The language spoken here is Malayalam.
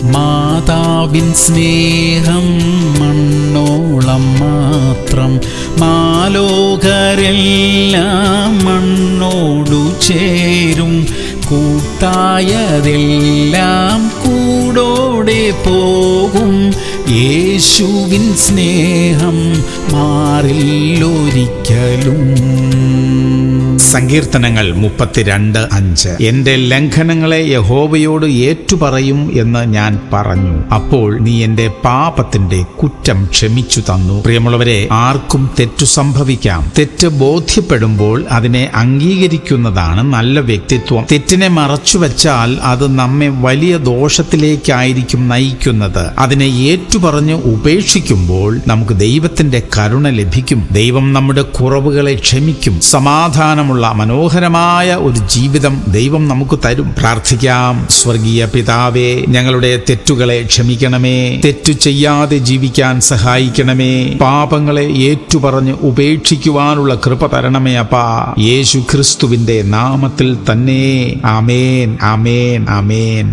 മാതാവിൻ സ്നേഹം മണ്ണോളം മാത്രം, മാലോകരെല്ലാം മണ്ണോടു ചേരും, കൂട്ടായതെല്ലാം കൂടോടെ പോകും, യേശുവിൻ സ്നേഹം മാറില്ലൊരിക്കലും. സങ്കീർത്തനങ്ങൾ 32:5. എന്റെ ലംഘനങ്ങളെ യഹോവയോട് ഏറ്റുപറയും എന്ന് ഞാൻ പറഞ്ഞു, അപ്പോൾ നീ എന്റെ പാപത്തിന്റെ കുറ്റം ക്ഷമിച്ചു തന്നു. പ്രിയമുള്ളവരെ, ആർക്കും തെറ്റു സംഭവിക്കാം. തെറ്റ് ബോധ്യപ്പെടുമ്പോൾ അതിനെ അംഗീകരിക്കുന്നതാണ് നല്ല വ്യക്തിത്വം. തെറ്റിനെ മറച്ചുവെച്ചാൽ അത് നമ്മെ വലിയ ദോഷത്തിലേക്കായിരിക്കും നയിക്കുന്നത്. അതിനെ ഏറ്റുപറഞ്ഞ് ഉപേക്ഷിക്കുമ്പോൾ നമുക്ക് ദൈവത്തിന്റെ കരുണ ലഭിക്കും. ദൈവം നമ്മുടെ കുറവുകളെ ക്ഷമിക്കും. സമാധാനമുള്ള മനോഹരമായ ഒരു ജീവിതം ദൈവം നമുക്ക് തരും. പ്രാർത്ഥിക്കാം. സ്വർഗീയ പിതാവേ, ഞങ്ങളുടെ തെറ്റുകളെ ക്ഷമിക്കണമേ. തെറ്റു ചെയ്യാതെ ജീവിക്കാൻ സഹായിക്കണമേ. പാപങ്ങളെ ഏറ്റുപറഞ്ഞ് ഉപേക്ഷിക്കുവാനുള്ള കൃപ തരണമേ അപ്പാ. യേശു ക്രിസ്തുവിന്റെ നാമത്തിൽ തന്നെ. ആമേൻ, ആമേൻ, ആമേൻ.